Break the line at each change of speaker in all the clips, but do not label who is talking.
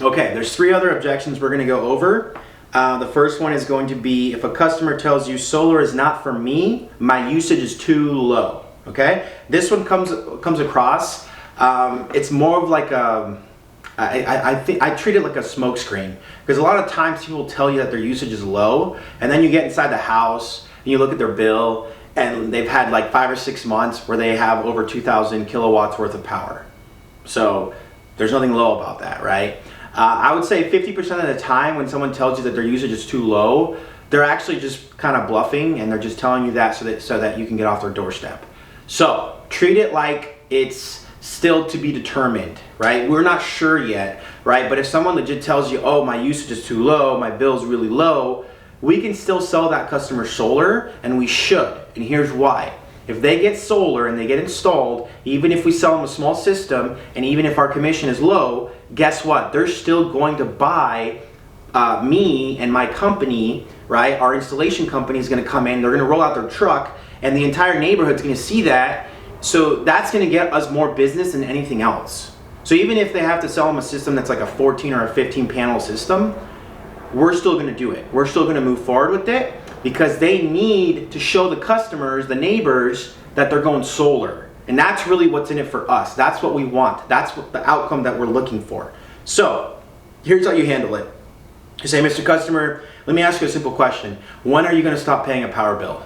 Okay, there's 3 other objections we're going to go over. The first one is going to be if a customer tells you solar is not for me, my usage is too low. Okay, this one comes across. It's more of like I treat it like a smoke screen, because a lot of times people tell you that their usage is low, and then you get inside the house and you look at their bill, and they've had like 5 or 6 months where they have over 2,000 kilowatts worth of power. So there's nothing low about that, right? I would say 50% of the time when someone tells you that their usage is too low, they're actually just kind of bluffing, and they're just telling you that so that you can get off their doorstep. So treat it like it's still to be determined, right? We're not sure yet, right? But if someone legit tells you, oh, my usage is too low, my bill's really low, we can still sell that customer solar, and we should. And here's why. If they get solar and they get installed, even if we sell them a small system, and even if our commission is low, guess what? They're still going to buy me and my company, right? Our installation company is going to come in, they're going to roll out their truck, and the entire neighborhood's going to see that. So that's going to get us more business than anything else. So even if they have to sell them a system that's like a 14 or a 15 panel system, we're still going to do it. We're still going to move forward with it, because they need to show the customers, the neighbors, that they're going solar. And that's really what's in it for us. That's what we want. That's what the outcome that we're looking for. So here's how you handle it. You say, Mr. Customer, let me ask you a simple question. When are you going to stop paying a power bill?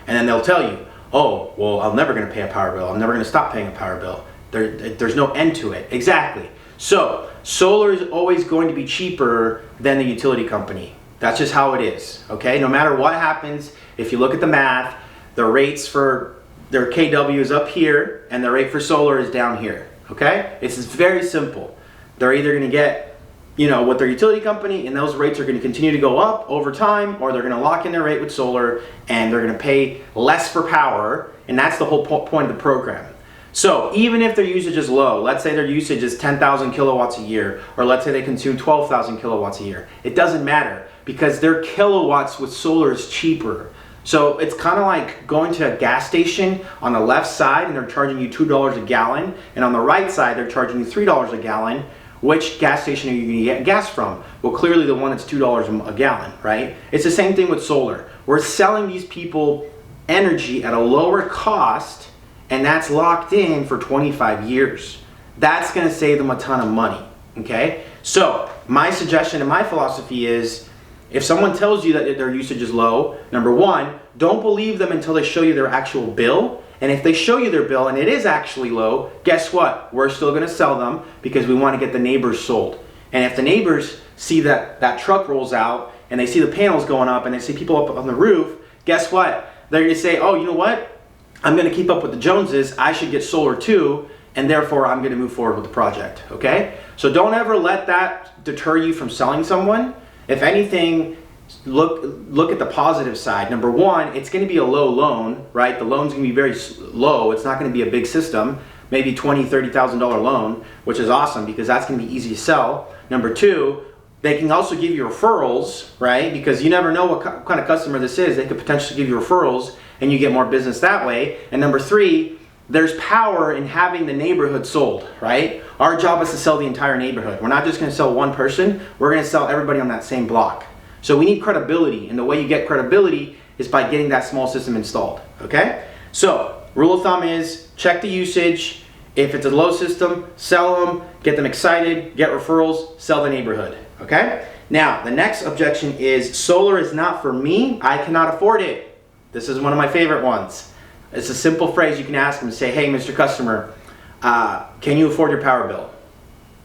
And then they'll tell you, oh, well, I'm never going to pay a power bill. I'm never going to stop paying a power bill. There's no end to it. Exactly. So solar is always going to be cheaper than the utility company. That's just how it is, okay? No matter what happens, if you look at the math, the rates for their KW is up here, and the rate for solar is down here, okay? It's very simple. They're either gonna get, with their utility company, and those rates are gonna continue to go up over time, or they're gonna lock in their rate with solar, and they're gonna pay less for power, and that's the whole point of the program. So even if their usage is low, let's say their usage is 10,000 kilowatts a year, or let's say they consume 12,000 kilowatts a year, it doesn't matter, because their kilowatts with solar is cheaper. So it's kind of like going to a gas station on the left side and they're charging you $2 a gallon, and on the right side they're charging you $3 a gallon. Which gas station are you going to get gas from? Well, clearly the one that's $2 a gallon, right? It's the same thing with solar. We're selling these people energy at a lower cost, and that's locked in for 25 years. That's going to save them a ton of money, okay? So my suggestion and my philosophy is, if someone tells you that their usage is low, number one, don't believe them until they show you their actual bill. And if they show you their bill and it is actually low, guess what? We're still going to sell them, because we want to get the neighbors sold. And if the neighbors see that truck rolls out and they see the panels going up and they see people up on the roof, guess what? They're going to say, oh, you know what? I'm going to keep up with the Joneses. I should get solar too, and therefore I'm going to move forward with the project, okay? So don't ever let that deter you from selling someone. If anything, look at the positive side. Number one, it's going to be a low loan, right? The loan's going to be very low. It's not going to be a big system, maybe $20,000, $30,000 loan, which is awesome, because that's going to be easy to sell. Number two, they can also give you referrals, right? Because you never know what kind of customer this is. They could potentially give you referrals, and you get more business that way. And number three, there's power in having the neighborhood sold, right? Our job is to sell the entire neighborhood. We're not just going to sell one person. We're going to sell everybody on that same block. So we need credibility, and the way you get credibility is by getting that small system installed, okay? So rule of thumb is check the usage. If it's a low system, sell them, get them excited, get referrals, sell the neighborhood, okay? Now, the next objection is solar is not for me. I cannot afford it. This is one of my favorite ones. It's a simple phrase you can ask them. Say, hey, Mr. Customer, can you afford your power bill?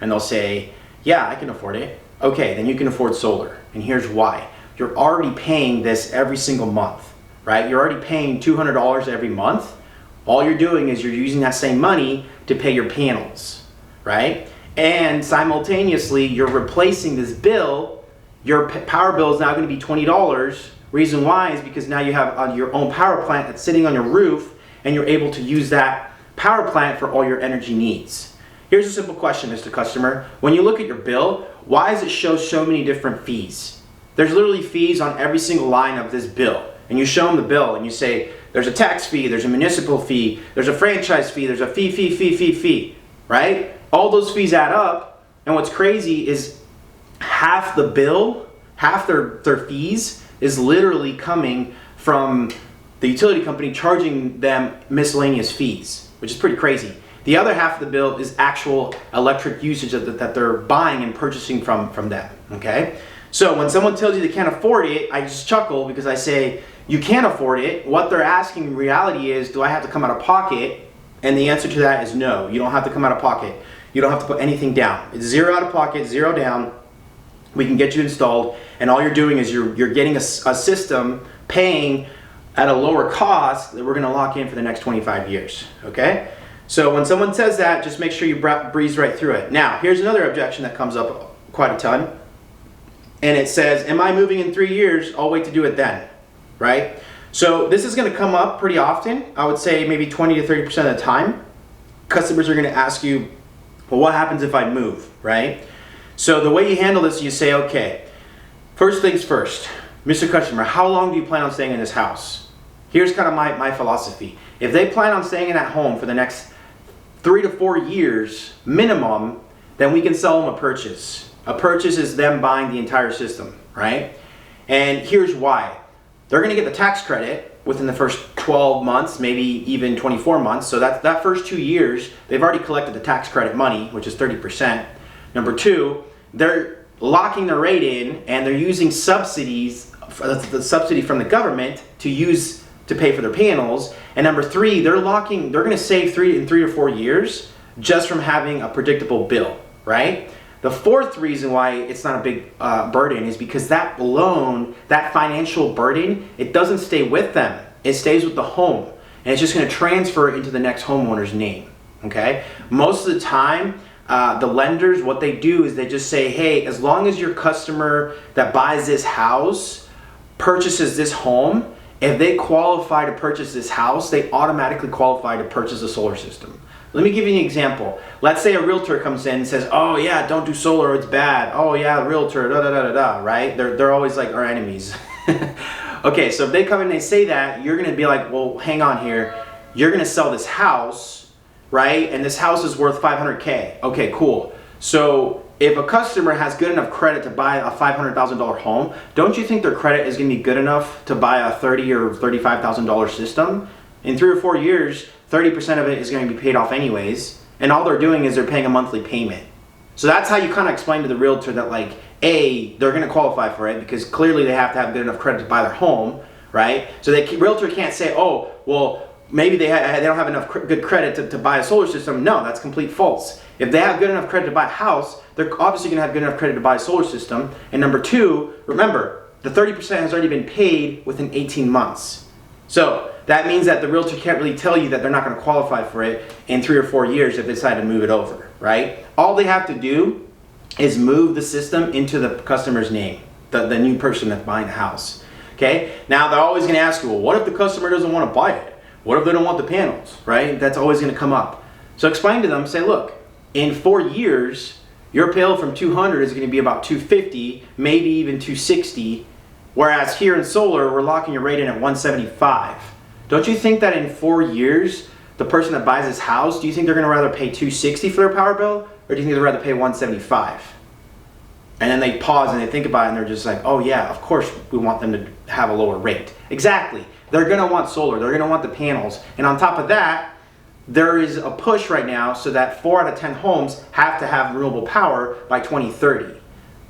And they'll say, yeah, I can afford it. Okay, then you can afford solar. And here's why. You're already paying this every single month, right? You're already paying $200 every month. All you're doing is you're using that same money to pay your panels, right? And simultaneously, you're replacing this bill. Your power bill is now going to be $20. Reason why is because now you have your own power plant that's sitting on your roof, and you're able to use that power plant for all your energy needs. Here's a simple question, Mr. Customer. When you look at your bill, why does it show so many different fees? There's literally fees on every single line of this bill. And you show them the bill and you say, there's a tax fee, there's a municipal fee, there's a franchise fee, there's a fee, right? All those fees add up. And what's crazy is half the bill, half their fees is literally coming from the utility company charging them miscellaneous fees, which is pretty crazy. The other half of the bill is actual electric usage that they're buying and purchasing from them, okay? So when someone tells you they can't afford it, I just chuckle because I say, you can't afford it. What they're asking in reality is, do I have to come out of pocket? And the answer to that is no, you don't have to come out of pocket. You don't have to put anything down. It's zero out of pocket, zero down. We can get you installed, and all you're doing is you're getting a system paying at a lower cost that we're gonna lock in for the next 25 years, okay? So when someone says that, just make sure you breeze right through it. Now, here's another objection that comes up quite a ton, and it says, am I moving in 3 years? I'll wait to do it then, right? So this is gonna come up pretty often. I would say maybe 20 to 30% of the time. Customers are gonna ask you, well, what happens if I move, right? So the way you handle this, you say, okay, first things first, Mr. Customer, how long do you plan on staying in this house? Here's kind of my philosophy. If they plan on staying in that home for the next 3 to 4 years minimum, then we can sell them a purchase. A purchase is them buying the entire system, right? And here's why. They're gonna get the tax credit within the first 12 months, maybe even 24 months. So that first 2 years, they've already collected the tax credit money, which is 30%. Number two, they're locking the rate in and they're using subsidies, the subsidy from the government to pay for their panels. And number three, they're gonna save in 3 or 4 years just from having a predictable bill, right? The fourth reason why it's not a big burden is because that loan, that financial burden, it doesn't stay with them. It stays with the home. And it's just gonna transfer into the next homeowner's name, okay? Most of the time, the lenders, what they do is they just say, hey, as long as your customer that buys this house purchases this home, if they qualify to purchase this house, they automatically qualify to purchase a solar system. Let me give you an example. Let's say a realtor comes in and says, oh yeah, don't do solar, it's bad. Oh yeah, realtor, da da da da da, right? They're always like our enemies. Okay, so if they come in and they say that, you're gonna be like, well, hang on here. You're gonna sell this house, right? And this house is worth 500K. Okay, cool. So if a customer has good enough credit to buy a $500,000 home, don't you think their credit is gonna be good enough to buy a $30,000 or $35,000 system? In 3 or 4 years, 30% of it is going to be paid off anyways, and all they're doing is they're paying a monthly payment. So that's how you kind of explain to the realtor that, like, A, they're going to qualify for it because clearly they have to have good enough credit to buy their home, right? So the realtor can't say, oh, well, maybe they don't have enough good credit to buy a solar system. No, that's complete false. If they have good enough credit to buy a house, they're obviously going to have good enough credit to buy a solar system. And number two, remember, the 30% has already been paid within 18 months. So that means that the realtor can't really tell you that they're not going to qualify for it in 3 or 4 years if they decide to move it over, right? All they have to do is move the system into the customer's name, the new person that's buying the house, okay? Now they're always going to ask you, well, what if the customer doesn't want to buy it? What if they don't want the panels, right? That's always going to come up. So explain to them, say, look, in 4 years, your bill from 200 is going to be about 250, maybe even 260, whereas here in solar, we're locking your rate in at 175. Don't you think that in 4 years, the person that buys this house, do you think they're going to rather pay 260 for their power bill, or do you think they'd rather pay 175? And then they pause and they think about it and they're just like, oh yeah, of course we want them to have a lower rate. Exactly. They're going to want solar. They're going to want the panels. And on top of that, there is a push right now so that 4 out of 10 homes have to have renewable power by 2030.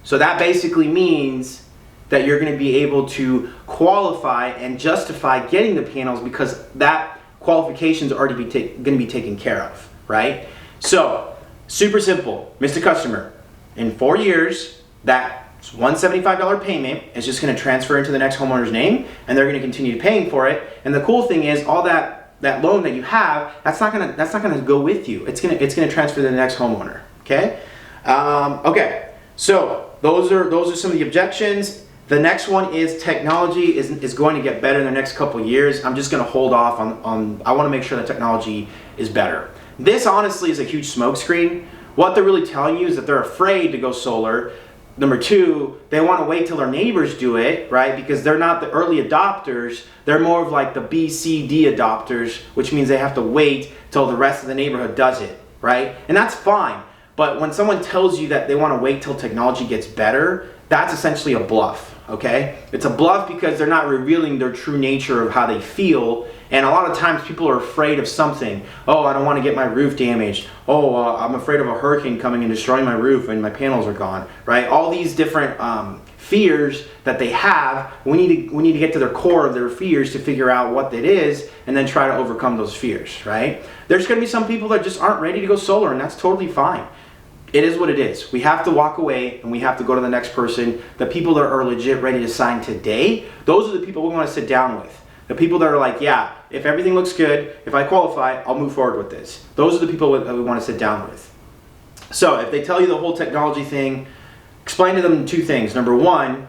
So that basically means that you're going to be able to qualify and justify getting the panels because that qualification is already going to be taken care of, right? So, super simple. Mr. Customer, in 4 years, that $175 payment is just going to transfer into the next homeowner's name, and they're going to continue paying for it. And the cool thing is, all that loan that you have, that's not going to go with you. It's going to transfer to the next homeowner. Okay. Okay. So those are some of the objections. The next one is technology is going to get better in the next couple years. I'm just going to hold off on I want to make sure that technology is better. This honestly is a huge smokescreen. What they're really telling you is that they're afraid to go solar. Number two, they want to wait till their neighbors do it, right? Because they're not the early adopters. They're more of like the B, C, D adopters, which means they have to wait till the rest of the neighborhood does it, right? And that's fine. But when someone tells you that they want to wait till technology gets better, that's essentially a bluff, okay? It's a bluff because they're not revealing their true nature of how they feel. And a lot of times people are afraid of something. Oh, I don't want to get my roof damaged. Oh, I'm afraid of a hurricane coming and destroying my roof and my panels are gone, right? All these different fears that they have, we need to get to their core of their fears to figure out what it is and then try to overcome those fears, right? There's going to be some people that just aren't ready to go solar, and that's totally fine. It is what it is. We have to walk away and we have to go to the next person. The people that are legit ready to sign today, those are the people we want to sit down with. The people that are like, yeah, if everything looks good, if I qualify, I'll move forward with this. Those are the people that we want to sit down with. So if they tell you the whole technology thing, explain to them two things. Number one,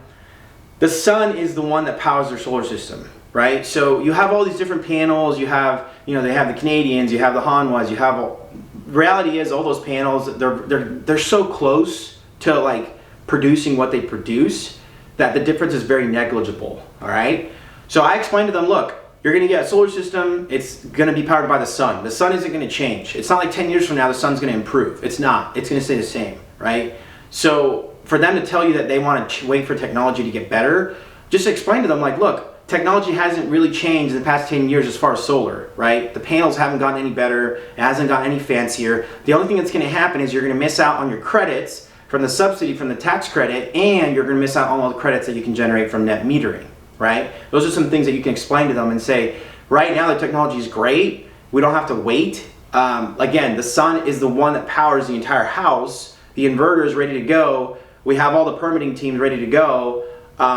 the sun is the one that powers their solar system, right? So you have all these different panels. You have, they have the Canadians, you have the Hanwhas, you have reality is all those panels, they're so close to like producing what they produce that the difference is very negligible, all right? So I explained to them, look, you're gonna get a solar system, it's gonna be powered by the sun. The sun isn't gonna change. It's not like 10 years from now the sun's gonna improve. It's not, it's gonna stay the same, right? So for them to tell you that they wanna wait for technology to get better, just explain to them like, look, technology hasn't really changed in the past 10 years as far as solar, right? The panels haven't gotten any better, it hasn't gotten any fancier. The only thing that's gonna happen is you're gonna miss out on your credits from the subsidy, from the tax credit, and you're gonna miss out on all the credits that you can generate from net metering, right? Those are some things that you can explain to them and say, right now the technology is great, we don't have to wait. Again, the sun is the one that powers the entire house, the inverter is ready to go, we have all the permitting teams ready to go.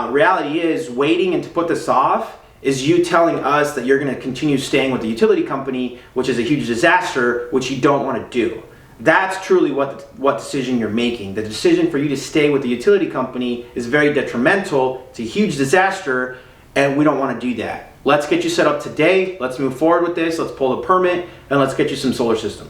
Reality is waiting and to put this off is you telling us that you're going to continue staying with the utility company, which is a huge disaster, which you don't want to do. That's truly what decision you're making. The decision for you to stay with the utility company is very detrimental. It's a huge disaster, and we don't want to do that. Let's get you set up today. Let's move forward with this. Let's pull the permit, and let's get you some solar system.